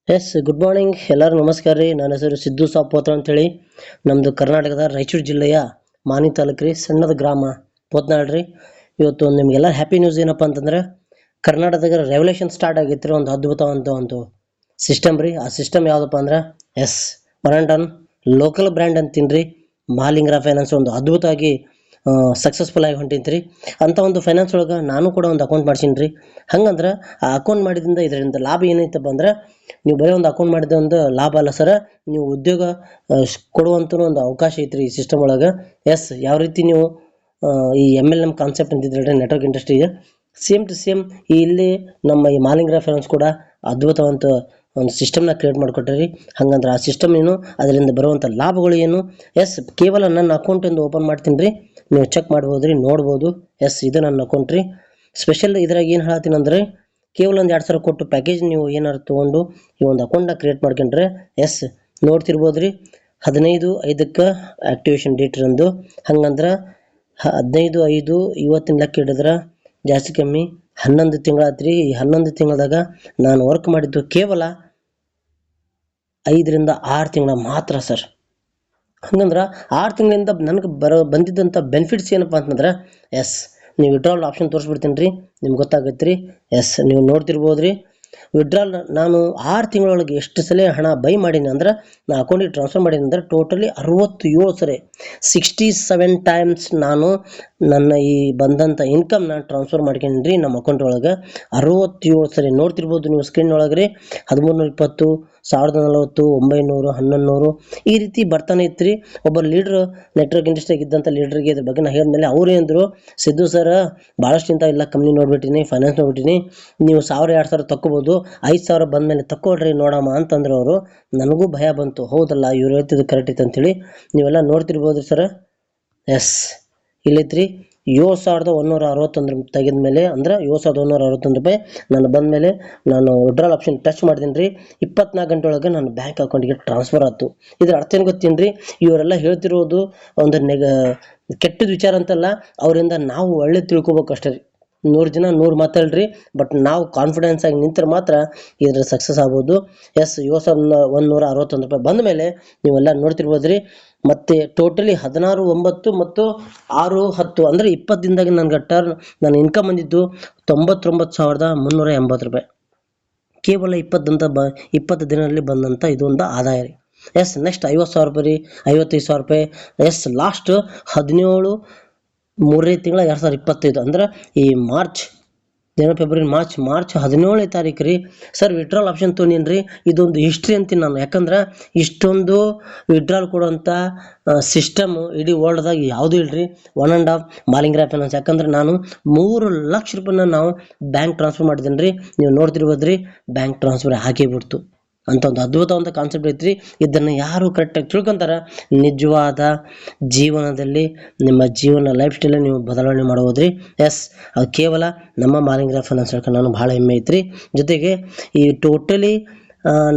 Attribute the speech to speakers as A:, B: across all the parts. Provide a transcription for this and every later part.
A: Yes good morning ಎಲ್ಲರೂ ನಮಸ್ಕಾರ ರೀ. ನನ್ನ ಹೆಸರು ಸಿದ್ದು ಸಾಪೋತ್ರ ಅಂತೇಳಿ. ನಮ್ಮದು ಕರ್ನಾಟಕದ ರಾಯಚೂರು ಜಿಲ್ಲೆಯ ಮಾನಿ ತಾಲೂಕು ರೀ, ಸಣ್ಣದ ಗ್ರಾಮ ಪೋತ್ನಾಳ್ ರೀ. ಇವತ್ತು ನಿಮಗೆಲ್ಲ ಹ್ಯಾಪಿ ನ್ಯೂಸ್ ಏನಪ್ಪ ಅಂತಂದ್ರೆ, ಕರ್ನಾಟಕದಾಗ ರೆವಲ್ಯೂಷನ್ ಸ್ಟಾರ್ಟ್ ಆಗೈತೆ ರೀ. ಒಂದು ಅದ್ಭುತವಂತ ಒಂದು ಸಿಸ್ಟಮ್ ರೀ. ಆ ಸಿಸ್ಟಮ್ ಯಾವುದಪ್ಪ ಅಂದ್ರೆ one and one local brand ಅಂತೀನಿ ರೀ. ಮಹಾಲಿಂಗರ ಫೈನಾನ್ಸ್ ಒಂದು ಅದ್ಭುತವಾಗಿ ಸಕ್ಸಸ್ಫುಲ್ ಆಗಿ ಹೊಂಟಿತ್ತು ರೀ. ಅಂಥ ಒಂದು ಫೈನಾನ್ಸ್ ಒಳಗೆ ನಾನು ಕೂಡ ಒಂದು ಅಕೌಂಟ್ ಮಾಡ್ಸೀನಿ ರೀ. ಹಂಗಂದ್ರೆ ಆ ಅಕೌಂಟ್ ಮಾಡಿದ್ರಿಂದ ಇದರಿಂದ ಲಾಭ ಏನೈತಪ್ಪ ಅಂದ್ರೆ, ನೀವು ಬರೀ ಒಂದು ಅಕೌಂಟ್ ಮಾಡಿದ ಒಂದು ಲಾಭ ಅಲ್ಲ ಸರ, ನೀವು ಉದ್ಯೋಗ ಕೊಡುವಂಥ ಒಂದು ಅವಕಾಶ ಐತ್ರಿ ಈ ಸಿಸ್ಟಮ್ ಒಳಗೆ. ಯಾವ ರೀತಿ ನೀವು ಈ MLM ಕಾನ್ಸೆಪ್ಟ್ ಅಂತಿದ್ರೆ ನೆಟ್ವರ್ಕ್ ಇಂಡಸ್ಟ್ರಿಗೆ ಸೇಮ್ ಟು ಸೇಮ್ ಇಲ್ಲಿ ನಮ್ಮ ಈ ಮಹಾಲಿಂಗರ ಫೈನಾನ್ಸ್ ಕೂಡ ಅದ್ಭುತವಂತ ಒಂದು ಸಿಸ್ಟಮ್ನ ಕ್ರಿಯೇಟ್ ಮಾಡಿಕೊಟ್ರಿ. ಹಂಗಂದ್ರೆ ಆ ಸಿಸ್ಟಮ್ ಏನು, ಅದರಿಂದ ಬರುವಂಥ ಲಾಭಗಳು ಏನು, ಕೇವಲ ನನ್ನ ಅಕೌಂಟ್ ಎಂದು ಓಪನ್ ಮಾಡ್ತೀನಿ ರೀ. ನೀವು ಚೆಕ್ ಮಾಡ್ಬೋದು ರೀ, ನೋಡ್ಬೋದು. ಇದು ನನ್ನ ಅಕೌಂಟ್ ರೀ. ಸ್ಪೆಷಲ್ ಇದ್ರಾಗ ಏನು ಹೇಳತ್ತೀನಿ ಅಂದ್ರೆ, ಕೇವಲ ಒಂದು 2,000 ಕೊಟ್ಟು ಪ್ಯಾಕೇಜ್ ನೀವು ಏನಾರು ತೊಗೊಂಡು ಈ ಒಂದು ಅಕೌಂಟ್ನ ಕ್ರಿಯೇಟ್ ಮಾಡ್ಕೊಂಡ್ರೆ ನೋಡ್ತಿರ್ಬೋದು ರೀ. 15/5 ಆಕ್ಟಿವೇಶನ್ ಡೇಟ್ ರಂದು. ಹಂಗಂದ್ರೆ 15/5 ಇವತ್ತಿನ ಲೆಕ್ಕ ಹಿಡಿದ್ರೆ ಜಾಸ್ತಿ ಕಮ್ಮಿ 11 ತಿಂಗಳಾತ್ರಿ. ಈ 11 ತಿಂಗಳದಾಗ ನಾನು ವರ್ಕ್ ಮಾಡಿದ್ದು ಕೇವಲ 5 ರಿಂದ 6 ತಿಂಗಳ ಮಾತ್ರ ಸರ್. ಹಂಗಂದ್ರೆ 6 ತಿಂಗಳಿಂದ ನನಗೆ ಬಂದಿದ್ದಂಥ ಬೆನಿಫಿಟ್ಸ್ ಏನಪ್ಪ ಅಂತಂದ್ರೆ, ನೀವು ವಿಡ್ರಾಲ್ ಆಪ್ಷನ್ ತೋರಿಸ್ಬಿಡ್ತೀನಿ ರೀ, ನಿಮ್ಗೆ ಗೊತ್ತಾಗತ್ತೆ ರೀ. ನೀವು ನೋಡ್ತಿರ್ಬೋದು ರೀ. ವಿಡ್ರಾಲ್ ನಾನು 6 ತಿಂಗಳೊಳಗೆ ಎಷ್ಟು ಸಲ ಹಣ ಬೈ ಮಾಡೀನಿ ಅಂದ್ರೆ, ನಾ ಅಕೌಂಟಿಗೆ ಟ್ರಾನ್ಸ್ಫರ್ ಮಾಡೀನಿ ಅಂದ್ರೆ ಟೋಟಲಿ 67 ಸರಿ 67 ಟೈಮ್ಸ್ ನಾನು ನನ್ನ ಈ ಬಂದಂಥ ಇನ್ಕಮ್ನ ಟ್ರಾನ್ಸ್ಫರ್ ಮಾಡ್ಕೊಂಡ್ರಿ ನಮ್ಮ ಅಕೌಂಟ್ ಒಳಗೆ. 67 ಸರಿ ನೋಡ್ತಿರ್ಬೋದು ನೀವು ಸ್ಕ್ರೀನ್ ಒಳಗೆ ರೀ. 1320, 1040, 900, 1100 ಈ ರೀತಿ ಬರ್ತಾನೆ ಇತ್ತು. ಒಬ್ಬ ಲೀಡ್ರ್ ನೆಟ್ವರ್ಕ್ ಇಂಡಸ್ಟ್ರಿಗೆ ಇದ್ದಂಥ ಲೀಡ್ರಿಗೆ ಇದ್ರ ಬಗ್ಗೆ ನಾ ಹೇಳಿದ್ಮೇಲೆ ಅವ್ರು ಏನಿದ್ರು, ಸಿದ್ದು ಸರ್ ಭಾಳಷ್ಟು ಇಂಥ ಎಲ್ಲ ಕಂಪ್ನಿ ನೋಡ್ಬಿಟ್ಟಿನಿ, ಫೈನಾನ್ಸ್ ನೋಡ್ಬಿಟ್ಟಿನಿ, ನೀವು 1000-2000 ತಕ್ಕೋಬೋದು, 5,000 ಬಂದಮೇಲೆ ತಕ್ಕೊಳ್ರಿ ನೋಡಮ್ಮ ಅಂತಂದ್ರೆ ಅವರು. ನನಗೂ ಭಯ ಬಂತು, ಹೌದಲ್ಲ ಇವ್ರು ಹೇಳ್ತಿದ್ದು ಕರೆಕ್ಟ್ ಐತೆ ಅಂತೇಳಿ. ನೀವೆಲ್ಲ ನೋಡ್ತಿರ್ಬೋದು ಸರ್. ಇಲ್ಲೈತ್ರಿ 7,161 ತೆಗೆದ ಮೇಲೆ ಅಂದ್ರೆ 7,161 ರೂಪಾಯಿ ನಾನು ಬಂದಮೇಲೆ ನಾನು ವಿಡ್ರಾಲ್ ಆಪ್ಷನ್ ಟಚ್ ಮಾಡಿದ್ದೀನಿ ರೀ. 24 ಗಂಟೆ ಒಳಗೆ ನನ್ನ ಬ್ಯಾಂಕ್ ಅಕೌಂಟ್ಗೆ ಟ್ರಾನ್ಸ್ಫರ್ ಆಯ್ತು. ಇದ್ರ ಅರ್ಥ ಏನು ಗೊತ್ತೇನು ರೀ, ಇವರೆಲ್ಲ ಹೇಳ್ತಿರೋದು ಒಂದು ಕೆಟ್ಟದ ವಿಚಾರ ಅಂತಲ್ಲ, ಅವರಿಂದ ನಾವು ಒಳ್ಳೆ ತಿಳ್ಕೊಬೇಕು ಅಷ್ಟೇ ರೀ. 100 ಜನ 100 ಮಾತಾಡ್ರಿ, ಬಟ್ ನಾವು ಕಾನ್ಫಿಡೆನ್ಸ್ ಆಗಿ ನಿಂತರೆ ಮಾತ್ರ ಇದ್ರ ಸಕ್ಸಸ್ ಆಗ್ಬೋದು. 7,161 ರೂಪಾಯಿ ಬಂದ ಮೇಲೆ ನೀವೆಲ್ಲ ನೋಡ್ತಿರ್ಬೋದು ರೀ. ಮತ್ತು ಟೋಟಲಿ 16/9 ಮತ್ತು 6/10 ಅಂದರೆ 20 ದಿನದಾಗ ನನಗೆ ನನ್ನ ಇನ್ಕಮ್ ಬಂದಿದ್ದು 99,380 ರೂಪಾಯಿ. ಕೇವಲ 20 ದಿನದಲ್ಲಿ ಬಂದಂಥ ಇದೊಂದು ಆದಾಯ ರೀ. ನೆಕ್ಸ್ಟ್ 50,000 ರೂಪಾಯಿ ರೀ, 55,000 ರೂಪಾಯಿ. ಲಾಸ್ಟ್ 17 3ನೇ ತಿಂಗಳ 2025 ಅಂದ್ರೆ ಈ ಫೆಬ್ರವರಿ ಮಾರ್ಚ್ 17ನೇ ತಾರೀಕು ರೀ ಸರ್. ವಿಡ್ರಾಲ್ ಆಪ್ಷನ್ ತೊಗೊಂಡೀನಿ ರೀ. ಇದೊಂದು ಹಿಸ್ಟ್ರಿ ಅಂತೀನಿ ನಾನು. ಯಾಕಂದ್ರೆ ಇಷ್ಟೊಂದು ವಿಡ್ರಾಲ್ ಕೊಡುವಂಥ ಸಿಸ್ಟಮ್ ಇಡೀ ವರ್ಲ್ಡ್ದಾಗ ಯಾವುದೂ ಇಲ್ರಿ. 1.5 ಮಹಾಲಿಂಗರ ಫೈನಾನ್ಸ್. ಯಾಕಂದ್ರೆ ನಾನು 3 ಲಕ್ಷ ರೂಪಾಯಿನ ನಾವು ಬ್ಯಾಂಕ್ ಟ್ರಾನ್ಸ್ಫರ್ ಮಾಡಿದ್ದೀನಿ ರೀ. ನೀವು ನೋಡ್ತಿರ್ಬೋದು ರೀ, ಬ್ಯಾಂಕ್ ಟ್ರಾನ್ಸ್ಫರ್ ಹಾಕಿಬಿಡ್ತು ಅಂತ ಒಂದು ಅದ್ಭುತವಂತ ಕಾನ್ಸೆಪ್ಟ್ ಐತ್ರಿ. ಇದನ್ನು ಯಾರು ಕರೆಕ್ಟಾಗಿ ತಿಳ್ಕೊಂತಾರ, ನಿಜವಾದ ಜೀವನದಲ್ಲಿ ನಿಮ್ಮ ಜೀವನ ಲೈಫ್ ಸ್ಟೈಲ್ ನೀವು ಬದಲಾವಣೆ ಮಾಡ್ಬೋದ್ರಿ. ಅದು ಕೇವಲ ನಮ್ಮ ಮಹಾಲಿಂಗರ ಫೈನಾನ್ಸ್ ಹೇಳ್ಕೊಂಡು ನಾನು ಭಾಳ ಹೆಮ್ಮೆ ಐತ್ರಿ. ಜೊತೆಗೆ ಈ ಟೋಟಲಿ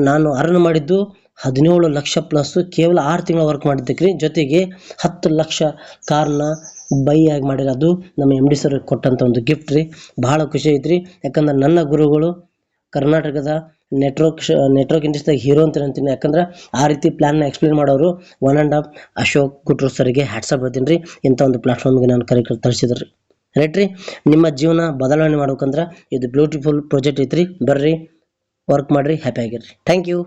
A: ನಾನು ಅರ್ನ್ ಮಾಡಿದ್ದು 17 ಲಕ್ಷ ಪ್ಲಸ್ ಕೇವಲ 6 ತಿಂಗಳ ವರ್ಕ್ ಮಾಡಿದ್ದಕ್ಕೆ ರೀ. ಜೊತೆಗೆ 10 ಲಕ್ಷ ಕಾರ್ನ ಬೈ ಆಗಿ ಮಾಡಿರೋದು ನಮ್ಮ MD ಸರ್ ಕೊಟ್ಟಂಥ ಒಂದು ಗಿಫ್ಟ್ ರೀ. ಭಾಳ ಖುಷಿ ಐತ್ರಿ. ಯಾಕಂದ್ರೆ ನನ್ನ ಗುರುಗಳು ಕರ್ನಾಟಕದ ನೆಟ್ವರ್ಕ್ ಇಂಡಸ್ಟ್ರಿಯಾಗ ಹೀರೋ ಅಂತ ಅಂತೀನಿ. ಯಾಕಂದ್ರೆ ಆ ರೀತಿ ಪ್ಲಾನ್ನ ಎಕ್ಸ್ಪ್ಲೇನ್ ಮಾಡೋರು 1.5 ಅಶೋಕ್ ಗುಟ್ರು ಸರ್ಗೆ ಹ್ಯಾಟ್ಸಪ್ ಹೇಳ್ತೀನಿ ರೀ. ಇಂಥ ಒಂದು ಪ್ಲಾಟ್ಫಾರ್ಮ್ಗೆ ನಾನು ತರಿಸಿದ್ರಿ. ರೈಟ್ ರೀ. ನಿಮ್ಮ ಜೀವನ ಬದಲಾವಣೆ ಮಾಡ್ಬೇಕಂದ್ರೆ ಇದು ಬ್ಯೂಟಿಫುಲ್ ಪ್ರಾಜೆಕ್ಟ್ ಐತ್ರಿ. ಬರ್ರಿ, ವರ್ಕ್ ಮಾಡಿರಿ, ಹ್ಯಾಪಿ ಆಗಿರ್ರಿ. Thank you.